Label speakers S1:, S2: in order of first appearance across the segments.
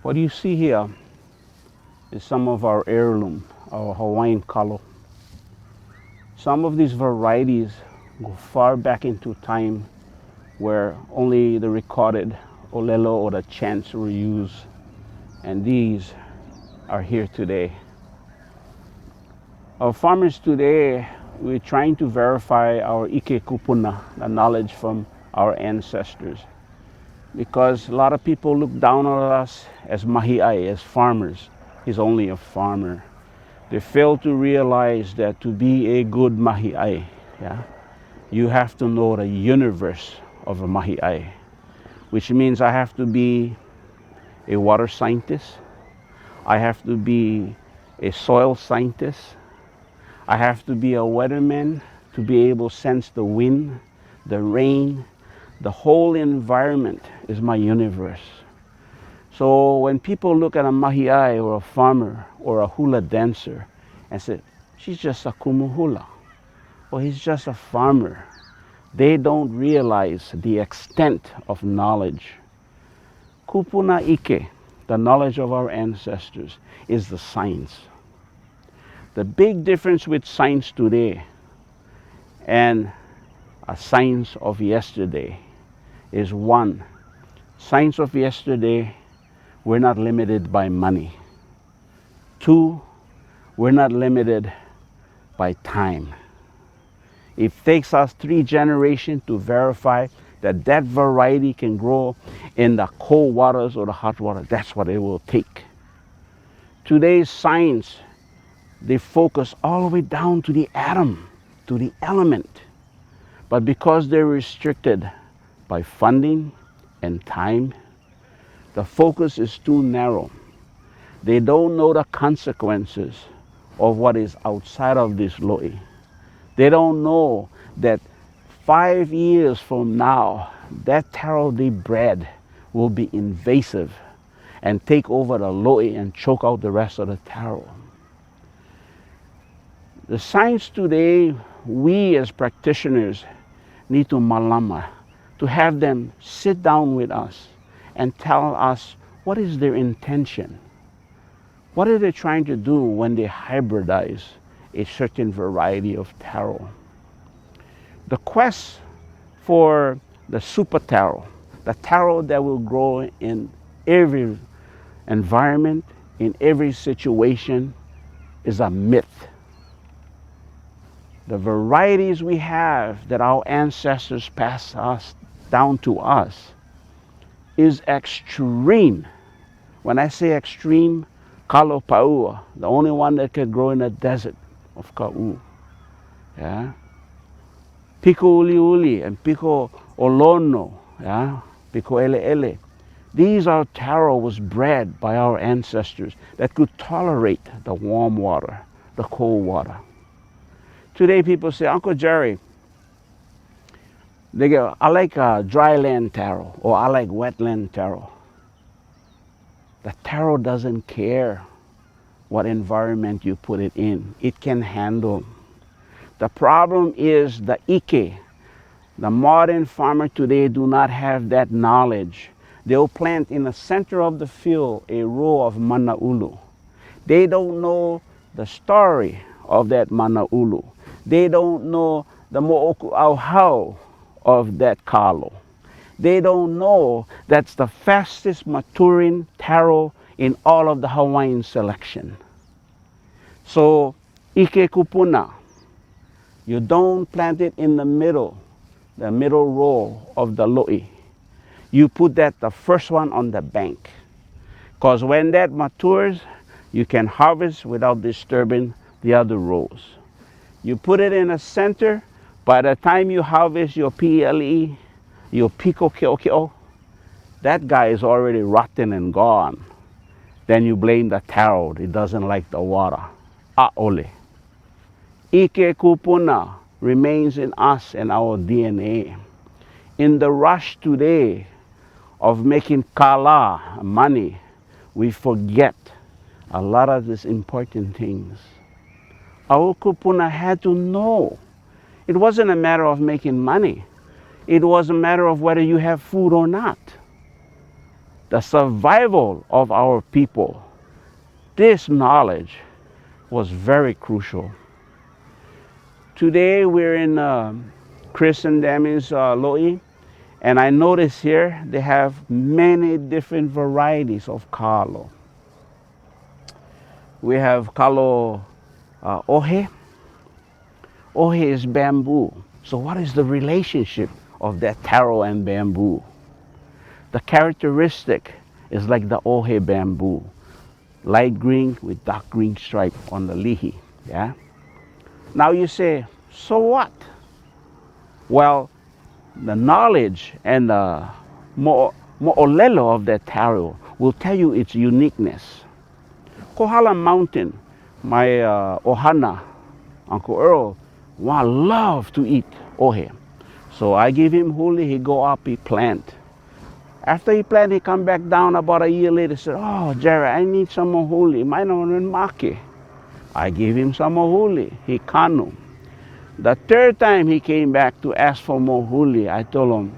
S1: What you see here is some of our heirloom, our Hawaiian kalo. Some of these varieties go far back into time where only the recorded olelo or the chants were used, and these are here today. Our farmers today, we're trying to verify our ike kupuna, the knowledge from our ancestors, because a lot of people look down on us as mahi'ai, as farmers. He's only a farmer. They fail to realize that to be a good mahi'ai, yeah, you have to know the universe of a mahi'ai, which means I have to be a water scientist, I have to be a soil scientist, I have to be a weatherman to be able to sense the wind, the rain. The whole environment is my universe. So when people look at a mahi'ai or a farmer or a hula dancer and say, she's just a kumuhula, or he's just a farmer, they don't realize the extent of knowledge. Kupuna ike, the knowledge of our ancestors, is the science. The big difference with science today and a science of yesterday is, one, science of yesterday, we're not limited by money. Two, we're not limited by time. It takes us 3 generations to verify that that variety can grow in the cold waters or the hot water. That's what it will take. Today's science, they focus all the way down to the atom, to the element. But because they're restricted by funding and time, the focus is too narrow. They don't know the consequences of what is outside of this lo'i. They don't know that 5 years from now, that taro they bred will be invasive and take over the lo'i and choke out the rest of the taro. The science today, we as practitioners need to malama, to have them sit down with us and tell us what is their intention. What are they trying to do when they hybridize a certain variety of taro? The quest for the super taro, the taro that will grow in every environment, in every situation, is a myth. The varieties we have that our ancestors passed us down to us is extreme. When I say extreme, kalo paua, the only one that could grow in the desert of Ka'u. Yeah? Piko uli uli and piko olono, yeah? Piko ele ele. These are taro was bred by our ancestors that could tolerate the warm water, the cold water. Today people say, Uncle Jerry, they go, I like dry land taro, or I like wetland taro. The taro doesn't care what environment you put it in. It can handle. The problem is the ike. The modern farmer today do not have that knowledge. They'll plant in the center of the field a row of manaulu. They don't know the story of that manaulu. They don't know the mo'oku auhau of that kalo. They don't know that's the fastest maturing taro in all of the Hawaiian selection. So, ike kupuna, you don't plant it in the middle row of the lo'i. You put that the first one on the bank. Because when that matures, you can harvest without disturbing the other rows. You put it in the center, by the time you harvest your PLE, your pico keokeo, that guy is already rotten and gone. Then you blame the taro, it doesn't like the water. Ole. Ike kupuna remains in us and our DNA. In the rush today of making kala, money, we forget a lot of these important things. Our kupuna had to know. It wasn't a matter of making money. It was a matter of whether you have food or not. the survival of our people, this knowledge was very crucial. Today we're in Chris and Dami's Lo'i, and I notice here they have many different varieties of kalo. We have kalo ohe. Ohe is bamboo. So what is the relationship of that taro and bamboo? The characteristic is like the ohe bamboo, light green with dark green stripe on the lihi. Yeah. Now you say, so what? Well, the knowledge and the mo'olelo of that taro will tell you its uniqueness. Kohala Mountain, my ohana, Uncle Earl, love to eat ohe. So I give him huli, he go up, he plant. After he plant, he come back down about a year later, said, oh, Jerry, I need some more huli. Mine on maki. I give him some more huli. He kanu. The third time he came back to ask for more huli, I told him,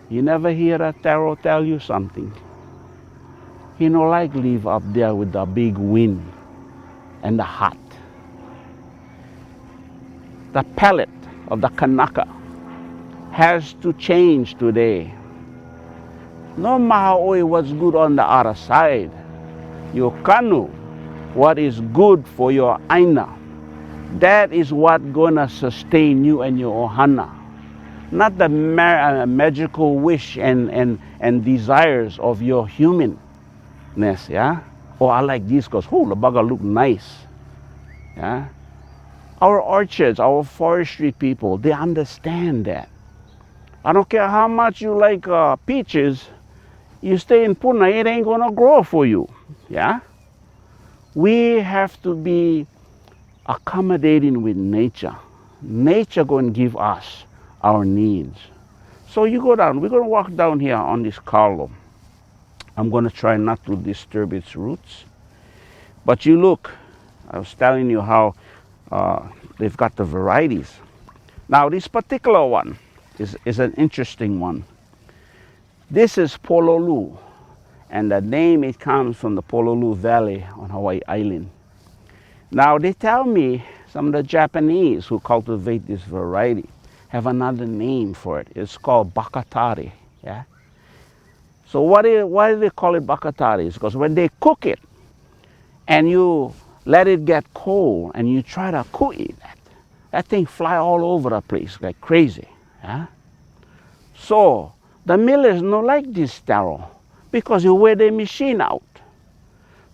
S1: you never hear a taro tell you something? He no like live up there with the big wind and the hot. The palate of the Kanaka has to change today. No matter what's good on the other side, your kanu, what is good for your aina, that is what gonna sustain you and your ohana. Not the magical wish and desires of your humanness, yeah? Oh, I like this because, oh, the baga look nice, yeah? Our orchards, our forestry people, they understand that. I don't care how much you like peaches, you stay in Puna, it ain't gonna grow for you, yeah? We have to be accommodating with nature. Nature gonna give us our needs. So you go down, we're gonna walk down here on this column. I'm gonna try not to disturb its roots. But you look, I was telling you how they've got the varieties. Now this particular one is an interesting one. This is Pololu, and the name it comes from the Pololu Valley on Hawaii Island. Now they tell me some of the Japanese who cultivate this variety have another name for it. It's called bakatari. Yeah. So why do they call it bakatari? It's because when they cook it and you let it get cold and you try to cook it, that thing fly all over the place like crazy. Yeah? So the millers don't like this taro because you wear the machine out.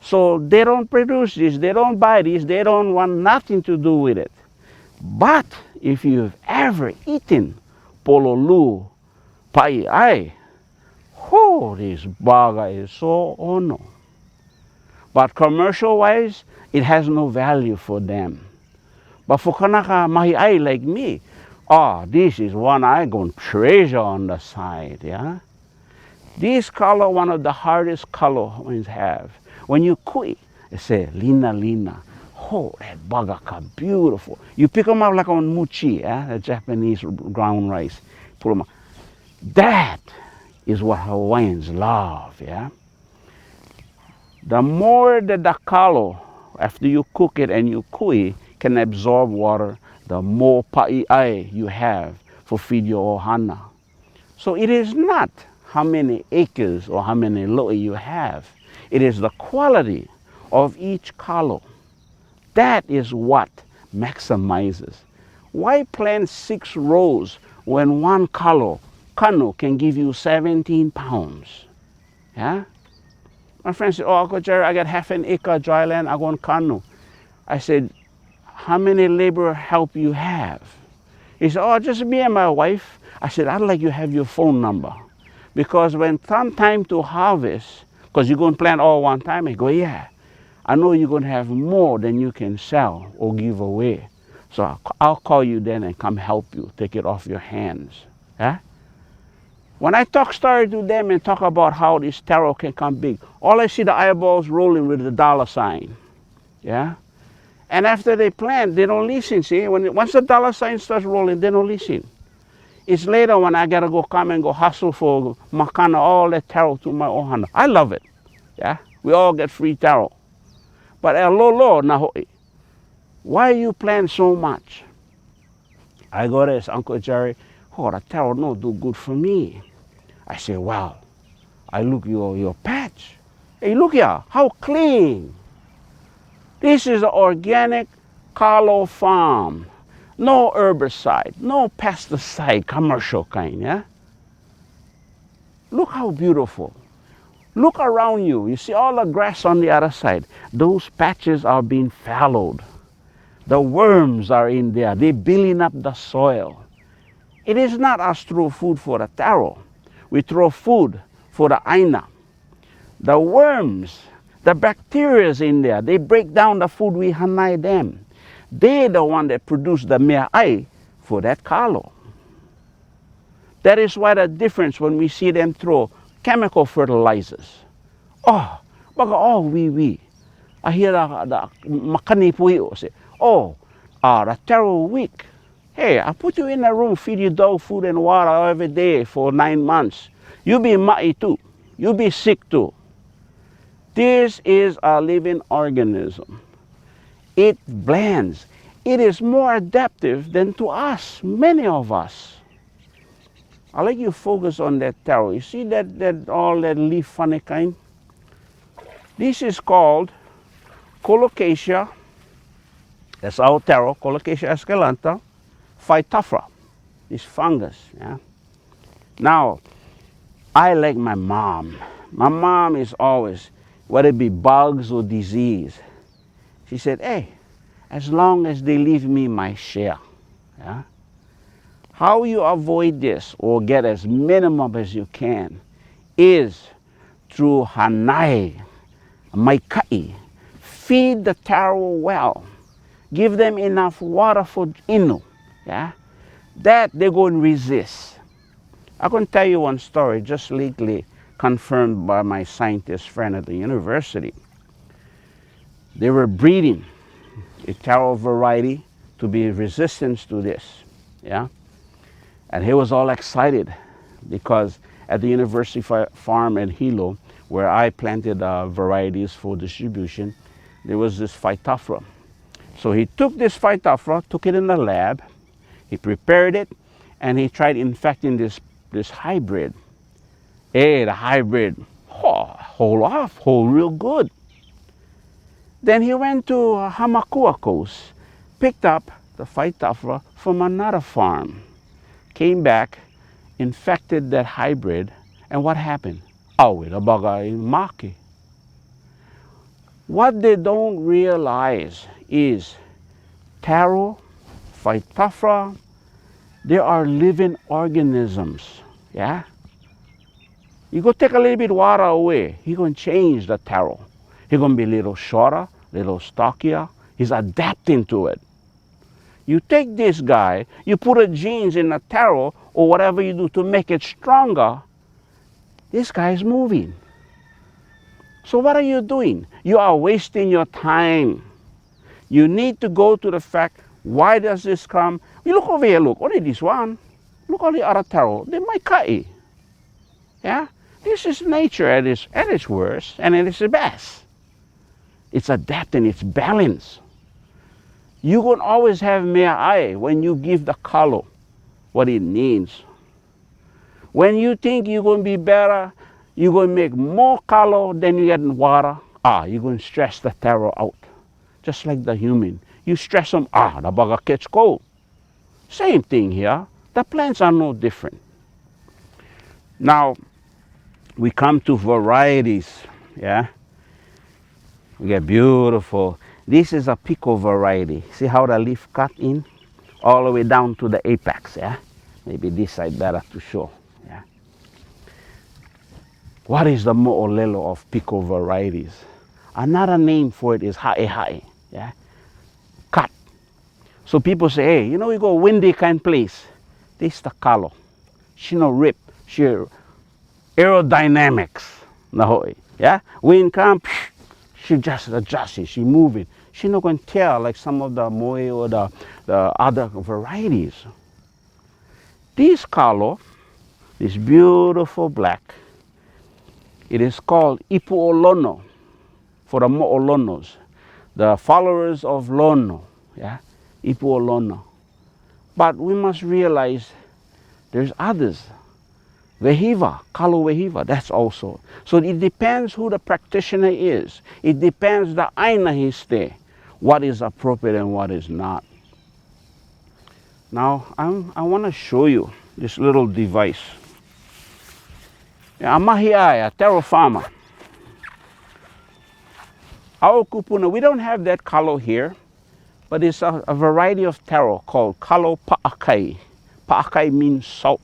S1: So they don't produce this, they don't buy this, they don't want nothing to do with it. But if you've ever eaten pololu pa'i'ai, oh, this baga is so ono. But commercial-wise, it has no value for them. But for kanaka mahi'ai like me, oh, this is one I gonna treasure on the side, yeah? This color, one of the hardest color ones have. When you cook, it say lina lina. Oh, that bagaka, beautiful. You pick them up like on muchi, yeah? The Japanese ground rice. Put them up. That is what Hawaiians love, yeah? The more that the kalo, after you cook it and you kui, can absorb water, the more pa'i'ai you have for feed your ohana. So it is not how many acres or how many lo'i you have. It is the quality of each kalo. That is what maximizes. Why plant 6 rows when one kano can give you 17 pounds? Yeah? My friend said, oh, Uncle Jerry, I got half an acre dry land, I want kano. I said, how many labor help you have? He said, oh, just me and my wife. I said, I'd like you to have your phone number. Because when come time to harvest, because you're going to plant all one time, I go, yeah. I know you're going to have more than you can sell or give away. So I'll call you then and come help you, take it off your hands. Yeah? When I started to them and talk about how this taro can come big, all I see the eyeballs rolling with the dollar sign. Yeah? And after they plant, they don't listen. See, once the dollar sign starts rolling, they don't listen. It's later when I gotta go come and go hustle for makana, all that taro to my ohana. I love it. Yeah, we all get free taro. But lolo naho'i, why you plant so much? I go to his Uncle Jerry, oh, the taro no do good for me. I say, wow. I look your patch. Hey, look here, how clean. This is an organic Carlo farm. No herbicide, no pesticide, commercial kind, yeah? Look how beautiful. Look around you. You see all the grass on the other side. Those patches are being fallowed. The worms are in there. They're building up the soil. It is not us throw food for the taro. We throw food for the aina. The worms, the bacteria in there, they break down the food we hanai them. They're the one that produce the mea ai for that kalo. That is why the difference when we see them throw chemical fertilizers. Oh, baga oh we. I hear the makani puyo say, oh, the taro weak. Hey, I put you in a room, feed you dog food and water every day for 9 months. You be ma'i too. You be sick too. This is a living organism. It blends. It is more adaptive than to us, many of us. I like you focus on that taro. You see that all that leaf funny kind? This is called Colocasia. That's our taro, Colocasia escalenta, phytophthora. This fungus. Yeah. Now, I like my mom. My mom is always, whether it be bugs or disease, she said, hey, as long as they leave me my share. Yeah? How you avoid this or get as minimum as you can is through hanai, maikai. Feed the taro well. Give them enough water for inu. Yeah? That they're going to resist. I'm going to tell you one story just lately confirmed by my scientist friend at the university. They were breeding a taro variety to be resistant to this. Yeah? And he was all excited because at the university farm at Hilo, where I planted varieties for distribution, there was this phytophthora. So he took this phytophthora, took it in the lab, he prepared it, and he tried infecting this hybrid. Hey, the hybrid, hold real good. Then he went to Hamakua Coast, picked up the phytophthora from another farm, came back, infected that hybrid, and what happened? Oh, the baga in maki. What they don't realize is taro, phytophthora, they are living organisms. Yeah? You go take a little bit water away, he's going to change the taro. He's going to be a little shorter, a little stockier. He's adapting to it. You take this guy, you put a genes in a taro or whatever you do to make it stronger, this guy is moving. So what are you doing? You are wasting your time. You need to go to the fact, why does this come? You look over here, look, only this one. Look at the other taro, they might kai. Yeah? This is nature at its worst and at its best. It's adapting, it's balance. You're going to always have mea ai when you give the kalo what it needs. When you think you're going to be better, you're going to make more kalo than you get in water, you're going to stress the taro out. Just like the human. You stress them, the baga catch cold. Same thing here. The plants are no different. Now, we come to varieties, yeah? We get beautiful. This is a pico variety. See how the leaf cut in? All the way down to the apex, yeah? Maybe this side better to show, yeah? What is the mo'olelo of pico varieties? Another name for it is hae, yeah? Cut. So people say, hey, you know, we go windy kind place. This is the kalo. She no rip. She aerodynamics. Nahoi, yeah? Wind come, she just adjusts, she moving. She's not going to tear like some of the moe or the other varieties. This color, this beautiful black, it is called Ipuolono for the Mo'olonos, the followers of Lono, yeah, Ipuolono. But we must realize there's others. Wehiva, Kalo Wehiva, that's also. So it depends who the practitioner is. It depends the aina histe, what is appropriate and what is not. Now, I want to show you this little device. Amahiaya, Taro farmer. Our kupuna, we don't have that kalo here, but it's a variety of taro called kalo pa'akai. Pa'akai means salt.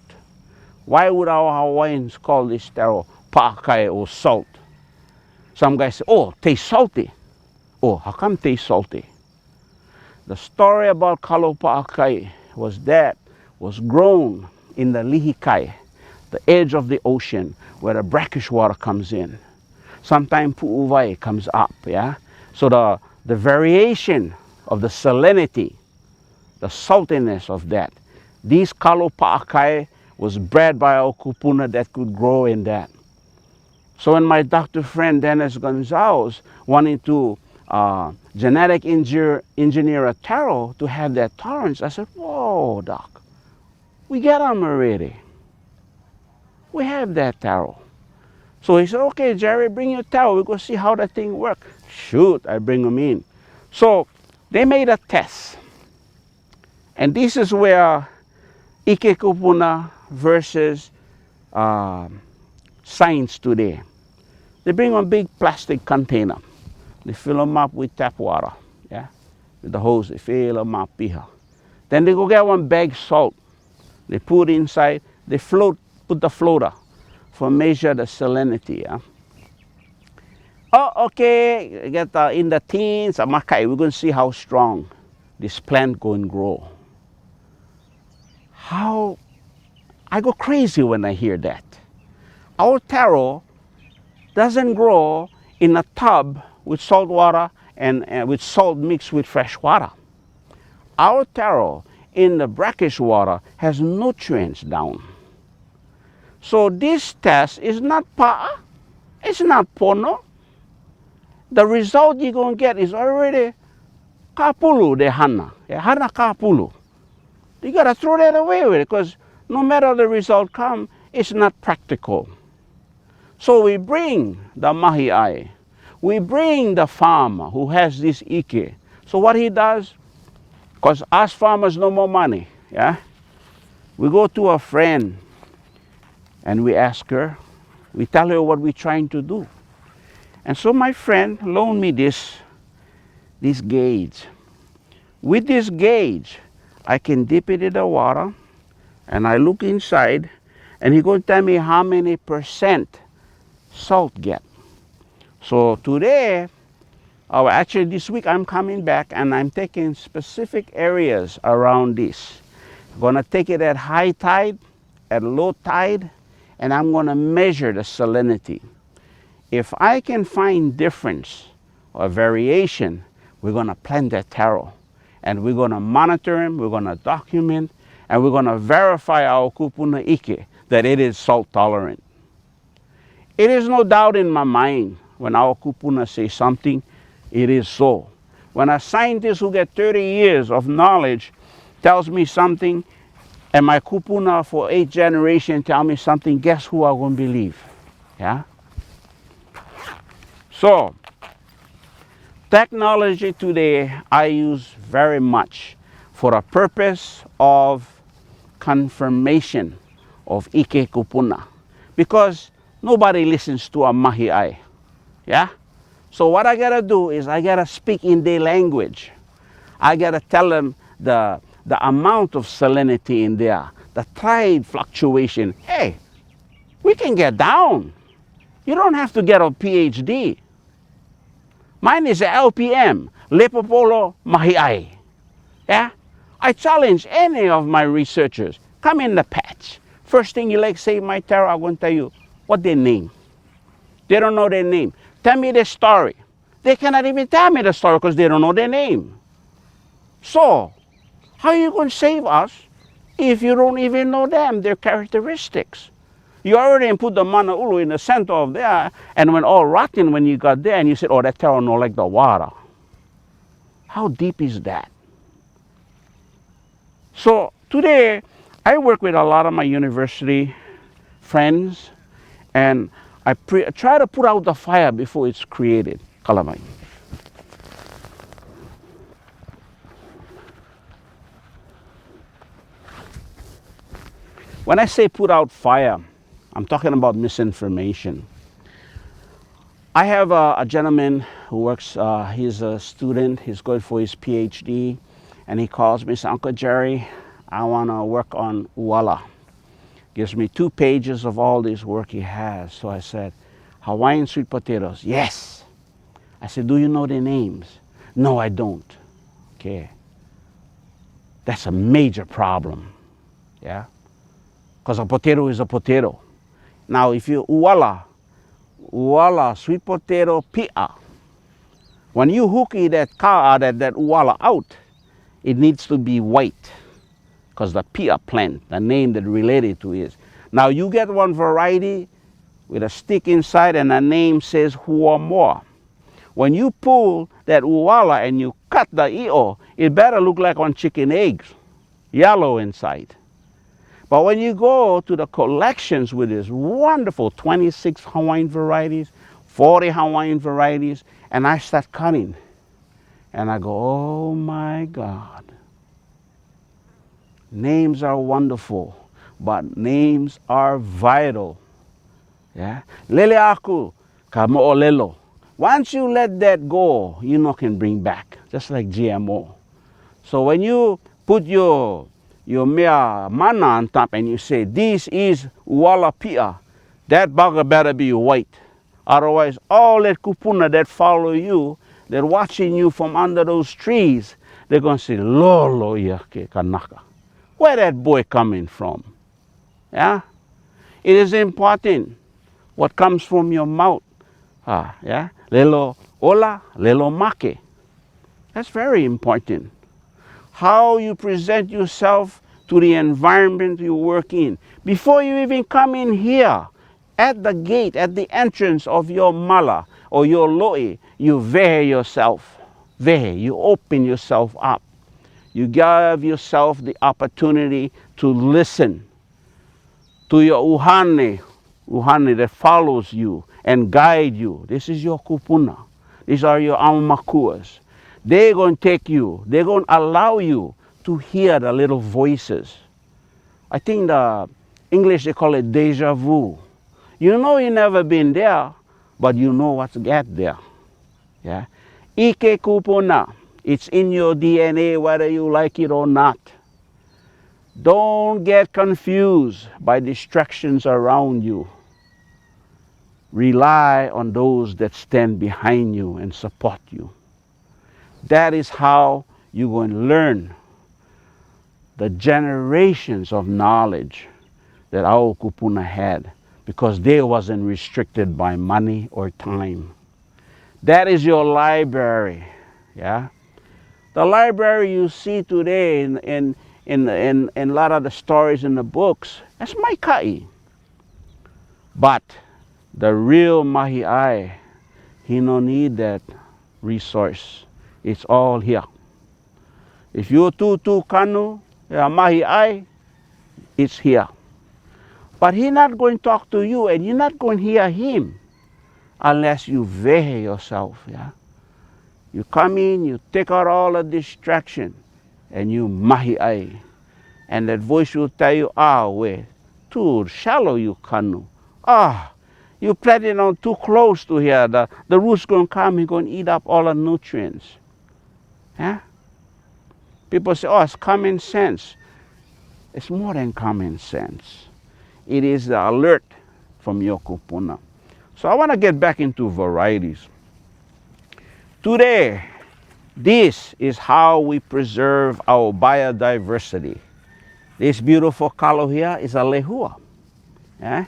S1: Why would our Hawaiians call this taro pa'akai or salt? Some guys say, oh, tastes salty. Oh, how come tastes salty? The story about kalo pa'akai was grown in the lihikai, the edge of the ocean where the brackish water comes in. Sometimes pu'uvai comes up, yeah? So the variation of the salinity, the saltiness of that, these kalo pa'akai was bred by our kupuna that could grow in that. So when my doctor friend Dennis Gonzalez wanted to genetic engineer a taro to have that tolerance, I said, whoa, doc, we get them already. We have that taro. So he said, okay, Jerry, bring your taro. We're going to see how that thing works. Shoot, I bring them in. So they made a test. And this is where Ike Kupuna versus science today. They bring a big plastic container. They fill them up with tap water. Yeah? With the hose, they fill them up here. Then they go get one bag salt. They put inside. They put the floater for measure the salinity. Yeah? Oh, okay, get in the teens, amakai, we're going to see how strong this plant going to grow. How, I go crazy when I hear that. Our taro doesn't grow in a tub with salt water and with salt mixed with fresh water. Our taro in the brackish water has nutrients down. So this test is not pa'a, it's not pono. The result you're going to get is already kapulu de hana. Hana kapulu. You got to throw that away with it because no matter the result come, it's not practical. So we bring the mahi'ai. We bring the farmer who has this ike. So what he does, because us farmers no more money, yeah? We go to a friend and we ask her, we tell her what we're trying to do. And so my friend loaned me this gauge. With this gauge, I can dip it in the water and I look inside and he's going to tell me how many percent salt get. So today, actually this week I'm coming back and I'm taking specific areas around this. I'm going to take it at high tide, at low tide, and I'm going to measure the salinity. If I can find difference or variation, we're going to plant that taro. And we're going to monitor him, we're going to document, and we're going to verify our kupuna ike that it is salt tolerant. It is no doubt in my mind when our kupuna say something, it is so. When a scientist who get 30 years of knowledge tells me something, and my kupuna for 8 generations tell me something, guess who I'm going to believe? Yeah? So, technology today I use very much for a purpose of confirmation of Ike Kupuna. Because nobody listens to a mahi'ai. Yeah? So what I gotta do is I gotta speak in their language. I gotta tell them the amount of salinity in there, the tide fluctuation. Hey, we can get down. You don't have to get a PhD. Mine is a LPM, Lepopolo Mahi'ai. Yeah? I challenge any of my researchers, come in the patch. First thing you like say my taro, I'm going to tell you what their name. They don't know their name. Tell me their story. They cannot even tell me the story because they don't know their name. So, how are you going to save us if you don't even know them, their characteristics? You already put the mana ulu in the center of there, and when all rotten when you got there, and you said, oh, that Taro no like the water. How deep is that? So today, I work with a lot of my university friends, and I try to put out the fire before it's created. Kalamai. When I say put out fire, I'm talking about misinformation. I have a gentleman who works, he's a student, he's going for his PhD, and he calls me, says, Uncle Jerry, I want to work on Uwala. Gives me 2 pages of all this work he has. So I said, Hawaiian sweet potatoes, yes. I said, do you know their names? No, I don't. Okay. That's a major problem, yeah? Because a potato is a potato. Now, if you Uwala, sweet potato pia, when you hooky that Uwala out, it needs to be white, because the pia plant, the name that related to is. Now you get one variety with a stick inside and the name says huamoa. When you pull that Uwala and you cut the io, it better look like on chicken eggs, yellow inside. But when you go to the collections with this wonderful 26 Hawaiian varieties, 40 Hawaiian varieties, and I start cutting, and I go, oh my God. Names are wonderful, but names are vital. Yeah? Lele aku, ka mo'olelo. Once you let that go, you know can bring back, just like GMO. So when you put your mea mana on top and you say, this is Uwala pia, that bugger better be white. Otherwise, all that kupuna that follow you, they're watching you from under those trees, they're going to say, lolo yake kanaka. Where that boy coming from? Yeah? It is important what comes from your mouth. Yeah? Lelo ola, lelo make. That's very important. How you present yourself to the environment you work in. Before you even come in here, at the gate, at the entrance of your mala or your loe, you vehe yourself. Vehe, you open yourself up. You give yourself the opportunity to listen to your uhane that follows you and guide you. This is your kupuna. These are your aumakuas. They're going to take you. They're going to allow you to hear the little voices. I think the English, they call it deja vu. You know you've never been there, but you know what's get there. Yeah? Ike kupuna. It's in your DNA whether you like it or not. Don't get confused by distractions around you. Rely on those that stand behind you and support you. That is how you're going to learn the generations of knowledge that our kupuna had, because they wasn't restricted by money or time. That is your library. Yeah? The library you see today in a lot of the stories in the books, that's Maikai. But the real Mahi'ai, he no need that resource. It's all here. If you tu kanu, Mahi'ai, it's here. But he's not going to talk to you and you're not going to hear him unless you vehe yourself. Yeah? You come in, you take out all the distraction, and you mahi'ai. And that voice will tell you, we too shallow you kanu. You planted on too close to here. The root's going to come, he's going to eat up all the nutrients. Yeah? People say, it's common sense. It's more than common sense. It is the alert from your kupuna. So I want to get back into varieties. Today, this is how we preserve our biodiversity. This beautiful color here is a lehua. Yeah?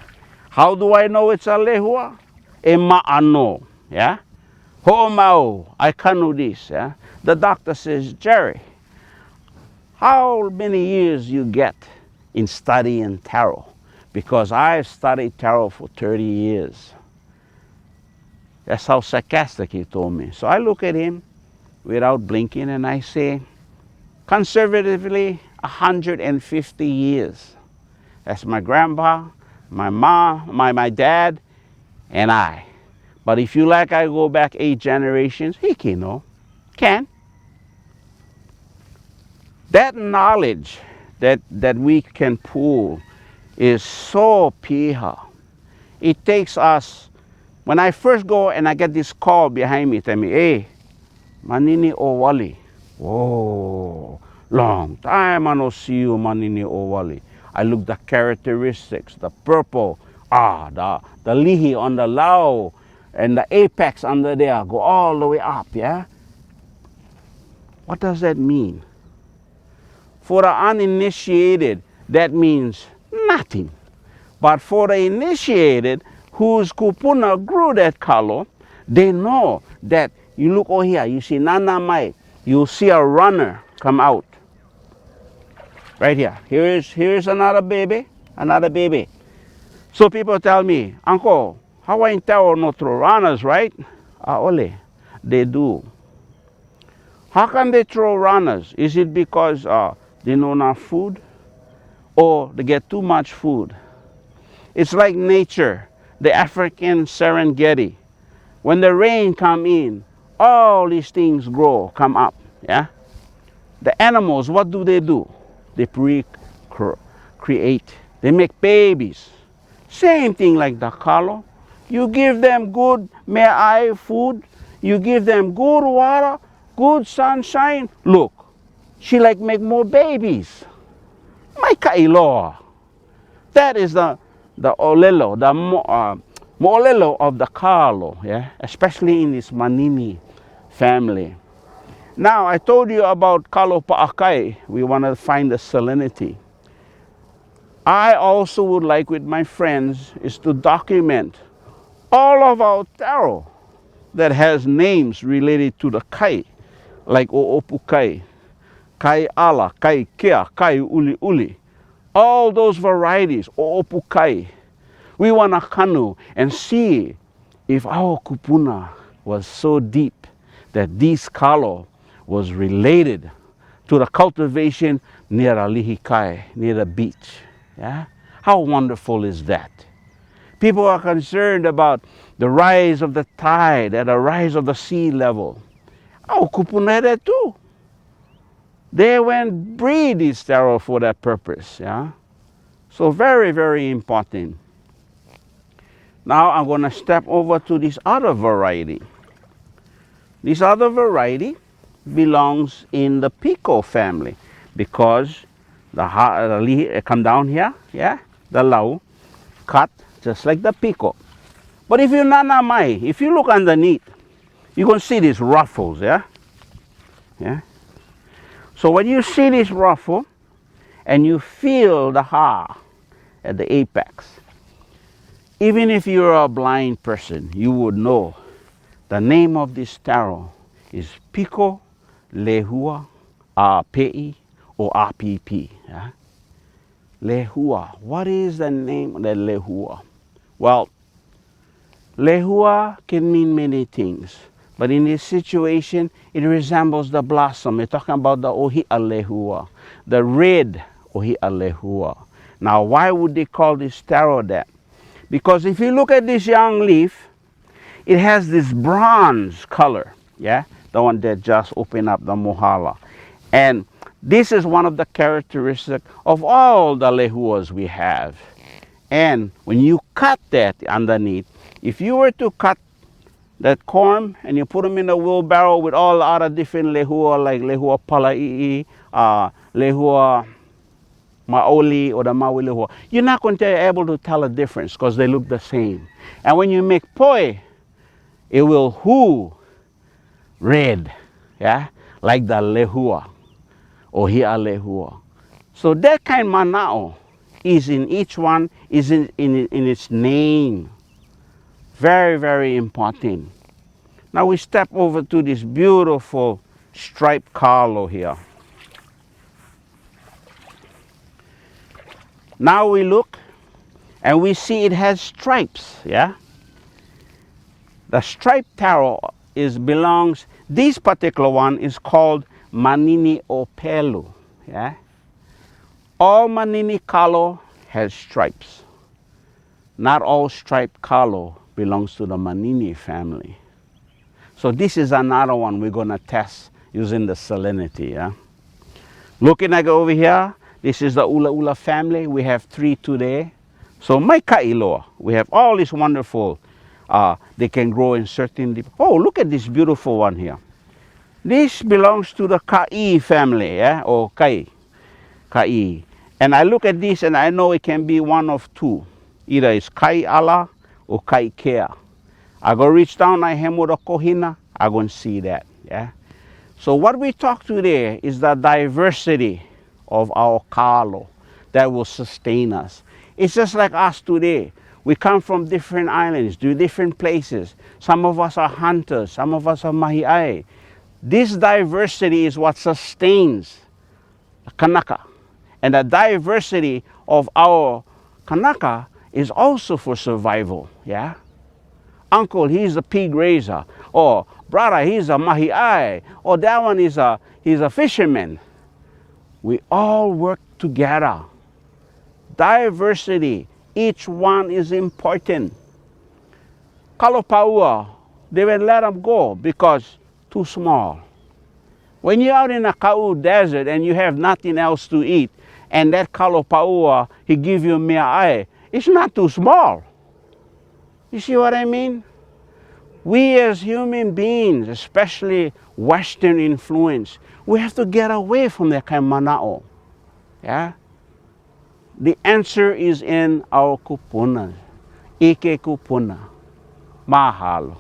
S1: How do I know it's a lehua? E ma'ano. Yeah? Ho'omau, I can do this. Yeah? The doctor says, Jerry, how many years you get in studying Taro, because I've studied Taro for 30 years. That's how sarcastic he told me. So I look at him without blinking and I say, conservatively, 150 years. That's my grandpa, my mom, my dad, and I. But if you like, I go back 8 generations, he can know. Can. That knowledge that we can pull is so piha. It takes us, when I first go and I get this call behind me, tell me, hey, Manini Owali. Whoa, long time I no see you, Manini Owali. I look the characteristics, the purple, the lihi on the Lao, and the apex under there, go all the way up, yeah? What does that mean? For the uninitiated, that means nothing. But for the initiated, whose kupuna grew that color, they know that you look over here, you see Nana Mai, you see a runner come out. Right here. Here's another baby, another baby. So people tell me, Uncle, how I tell no throw runners, right? Ole, they do. How come they throw runners? Is it because they don't enough food? Or they get too much food? It's like nature, the African Serengeti. When the rain come in, all these things grow, come up, yeah? The animals, what do? They create. They make babies. Same thing like the color. You give them good food, you give them good water, good sunshine. Look, she like make more babies. My kailoa. That is the olelo, the moolelo of the kalo, yeah, especially in this Manini family. Now I told you about kalo pa'akai. We want to find the salinity. I also would like with my friends is to document all of our Taro that has names related to the kai, like Oopukai, Kai Ala, Kai Kea, Kai Uli Uli. All those varieties, Oopukai. We want to kanu and see if our kupuna was so deep that this kalo was related to the cultivation near a lihikai, near the beach. Yeah? How wonderful is that? People are concerned about the rise of the tide and the rise of the sea level. Oh, kupuna too. They went breed this Taro for that purpose. Yeah? So very, very important. Now I'm going to step over to this other variety. This other variety belongs in the Pico family because the come down here, yeah, the Lao cut just like the Pico. But if you Nana Mai, if you look underneath, you can see these ruffles, yeah? Yeah. So when you see this ruffle and you feel the at the apex, even if you're a blind person, you would know the name of this Taro is Pico Lehua Pei or RPP. Yeah? Lehua. What is the name of the Lehua? Well, Lehua can mean many things, but in this situation, it resembles the blossom. We're talking about the Ohia Lehua, the red Ohia Lehua. Now, why would they call this Taro that? Because if you look at this young leaf, it has this bronze color, yeah? The one that just opened up, the mohala. And this is one of the characteristics of all the lehuas we have. And when you cut that underneath, if you were to cut that corn and you put them in a wheelbarrow with all the other different lehua, like lehua pala'i, lehua maoli, or the maui lehua, you're not going to be able to tell a difference because they look the same. And when you make poi, it will red, yeah, like the lehua, or hia lehua. So that kind of manao is in each one, is in its name. Very, very important. Now we step over to this beautiful striped Carlo here. Now we look and we see it has stripes, yeah? The striped taro belongs, this particular one is called Manini opelu, yeah? All Manini kalo has stripes. Not all striped kalo belongs to the Manini family. So this is another one we're gonna test using the salinity, yeah? Looking at over here, this is the Ula Ula family. We have 3 today. So my kailoa, we have all these wonderful, they can grow in certain, oh, look at this beautiful one here. This belongs to the kai family, yeah, or kai. And I look at this and I know it can be one of 2. Either it's kai ala or kai kea. I go reach down, I hem with a kohina, I go and see that, yeah. So what we talk today is the diversity of our kalo that will sustain us. It's just like us today. We come from different islands, to different places. Some of us are hunters, some of us are mahi'ai. This diversity is what sustains the Kanaka. And the diversity of our Kanaka is also for survival, yeah? Uncle, he's a pig raiser. Or brother, he's a mahi'ai. Or that one he's a fisherman. We all work together. Diversity, each one is important. Kalopaua, they will let them go because too small. When you're out in a Kau desert and you have nothing else to eat, and that kalopaua, he give you mia'ai, it's not too small. You see what I mean? We as human beings, especially Western influence, we have to get away from the kind of manao. Yeah? The answer is in our kupuna. Ike kupuna. Mahalo.